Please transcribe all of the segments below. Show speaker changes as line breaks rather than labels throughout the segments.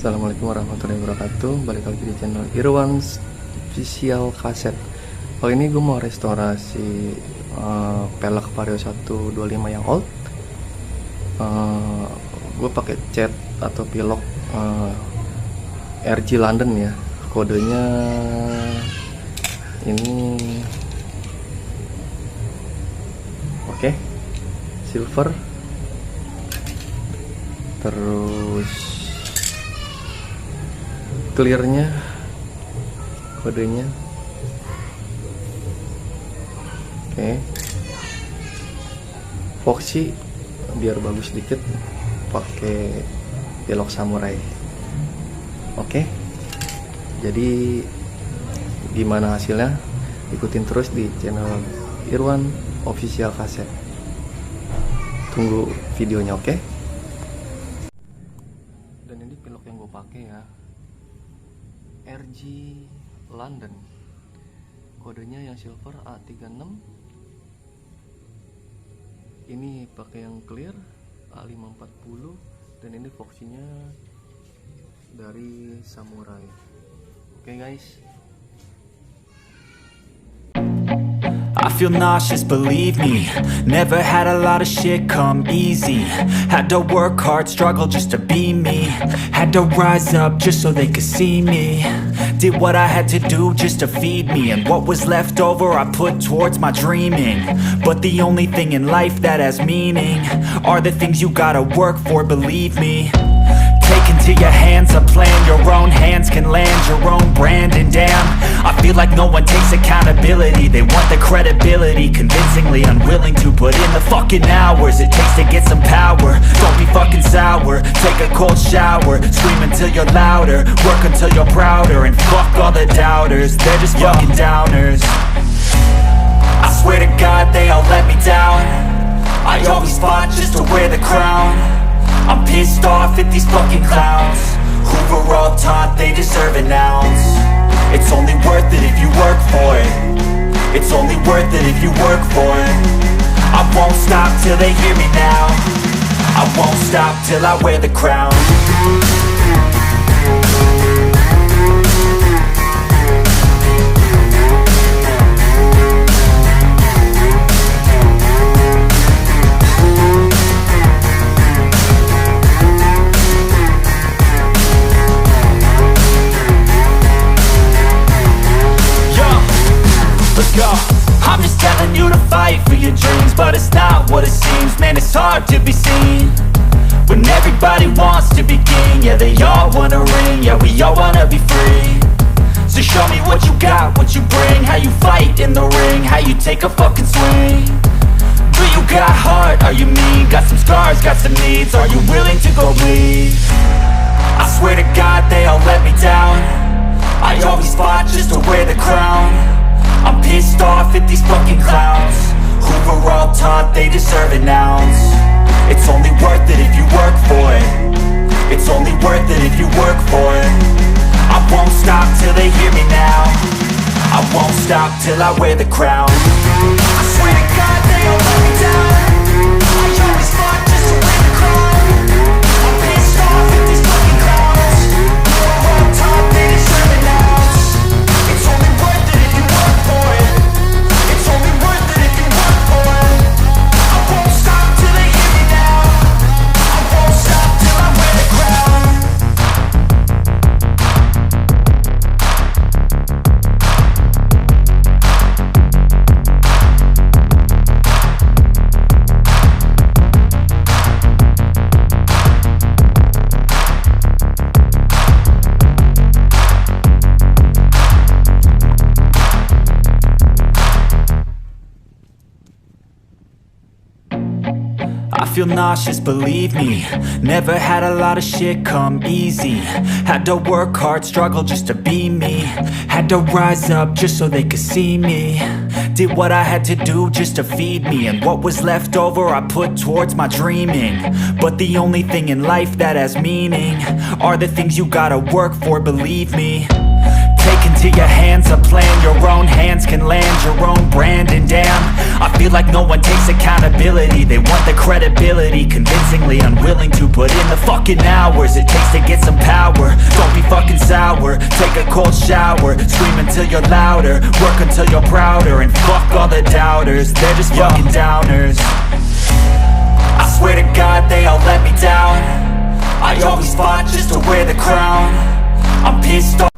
Assalamualaikum warahmatullahi wabarakatuh. Balik lagi di channel Irwan's Official Kaset. Kali ini gue mau restorasi pelek vario 125 yang old. Gue pakai cat atau pilok RG London ya. Kodenya ini oke, silver. Terus clearnya, kodenya oke. Foxy biar bagus dikit pakai pilok samurai. Oke, jadi gimana hasilnya ikutin terus di channel Irwan Official Kaset. Tunggu videonya, oke. Dan ini pilok yang gue pakai ya, RG London, kodenya yang silver A36. Ini pakai yang clear A540, dan ini foxinya dari samurai. Oke guys,
I feel nauseous, believe me. Never had a lot of shit come easy. Had to work hard, struggle just to be me. Had to rise up just so they could see me. Did what I had to do just to feed me, and what was left over I put towards my dreaming. But the only thing in life that has meaning are the things you gotta work for, believe me. Take into your hands a plan, your own hands can land your own brand. And damn, I feel like no one takes accountability. They want the credibility, convincingly unwilling to put in the fucking hours it takes to get some power. Don't be fucking sour, take a cold shower, scream until you're louder, work until you're prouder. And fuck all the doubters, they're just fucking downers. I swear to God they all let me down. I always fought just to wear the crown. I'm pissed off at these fucking clowns who were all taught they deserve an ounce. It's only worth it if you work for it. It's only worth it if you work for it. I won't stop till they hear me now. I won't stop till I wear the crown. I'm just telling you to fight for your dreams, but it's not what it seems. Man, it's hard to be seen when everybody wants to be king. Yeah, they all wanna ring, yeah, we all wanna be free. So show me what you got, what you bring, how you fight in the ring, how you take a fucking swing. Do you got heart, are you mean? Got some scars, got some needs, are you willing to go bleed? I swear to God they all let me down. I always fought just to wear the crown. I'm pissed off at these fucking clowns who were all taught they deserve an ounce. It's only worth it if you work for it. It's only worth it if you work for it. I won't stop till they hear me now. I won't stop till I wear the crown. I swear to God they all let me down. I always fought just to wear the crown. I'm pissed off at these fucking clowns who were all taught they deserve an ounce. It's only worth it if you work for it. It's only worth it if you work for it. I won't stop till they hear me now. I won't stop till I wear the crown. I feel nauseous, believe me. Never had a lot of shit come easy. Had to work hard, struggle just to be me. Had to rise up just so they could see me. Did what I had to do just to feed me, and what was left over I put towards my dreaming. But the only thing in life that has meaning are the things you gotta work for, believe me. Take into your hands a plan, your own hands can land your own brand. And damn, I feel like no one takes accountability. They want the credibility, convincingly unwilling to put in the fucking hours it takes to get some power. shower, scream until you're louder, work until you're prouder, and fuck all the doubters, they're just fucking downers. I swear to God they all let me down. I always fought just to wear the crown. I'm pissed off.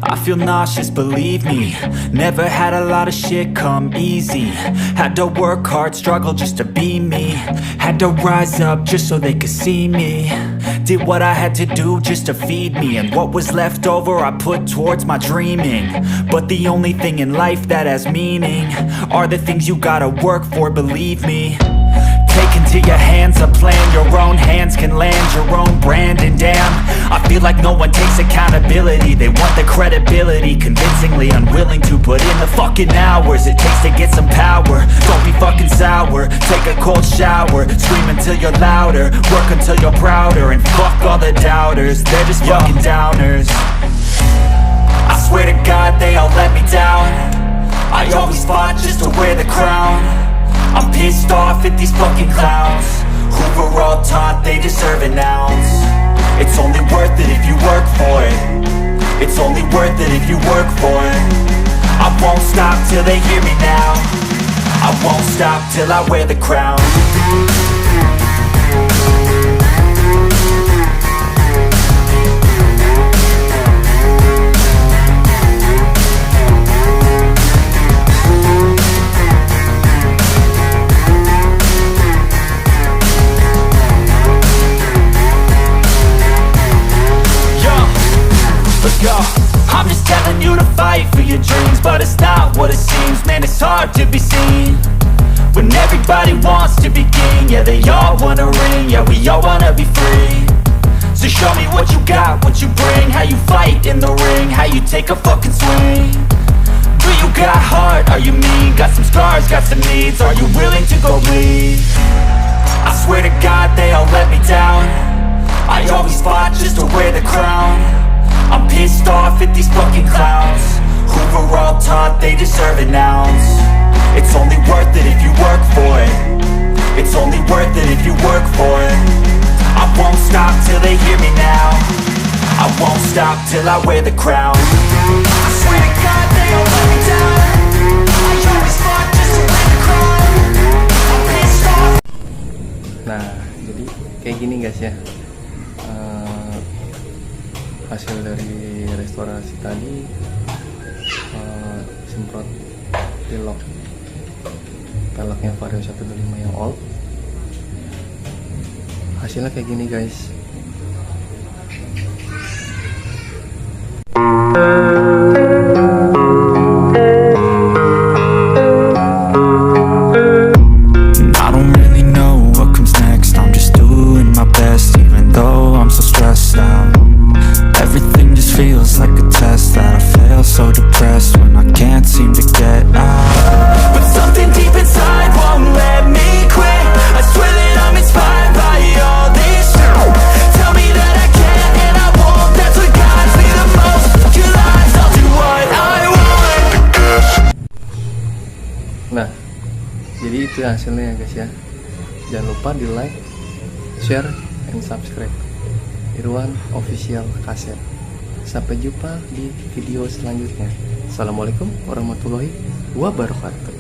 I feel nauseous, believe me. Never had a lot of shit come easy. Had to work hard, struggle just to be me. Had to rise up just so they could see me. Did what I had to do just to feed me, and what was left over I put towards my dreaming. But the only thing in life that has meaning are the things you gotta work for, believe me. Take into your hands a plan, your own hands can land your own brand. And damn, I feel like no one takes accountability. They want the credibility, convincingly unwilling to put in the fucking hours it takes to get some power. Don't be fucking sour, take a cold shower, scream until you're louder, work until you're prouder, and fuck all the doubters, they're just fucking downers. I swear to God they all let me down. I always fought just to wear the crown. I'm pissed off at these fucking clowns who were all taught they deserve an ounce. It's only worth it if you work for it. It's only worth it if you work for it. I won't stop till they hear me now. I won't stop till I wear the crown. I'm just telling you to fight for your dreams, but it's not what it seems. Man, it's hard to be seen when everybody wants to be king. Yeah, they all wanna ring, yeah, we all wanna be free. So show me what you got, what you bring, how you fight in the ring, how you take a fucking swing. Do you got heart, are you mean? Got some scars, got some needs, are you willing to go bleed? I swear to God they all let me down. I always fought just to wear the crown. I'm pissed off at these fucking clowns who were all taught they deserve an ounce. It's only worth it if you work for it. It's only worth it if you work for it. I won't stop till they hear me now. I won't stop till I wear the crown. I swear to God they all let me down. I always fought just to wear the crown. I'm pissed off.
Nah, jadi kayak gini guys ya. Hasil dari restorasi tadi, semprot pilok peleknya vario 125 yang old. Hasilnya kayak gini guys. itu hasilnya ya guys ya. Jangan lupa di like, share, and subscribe Irwan Official Kaset. Sampai jumpa di video selanjutnya. Assalamualaikum warahmatullahi wabarakatuh.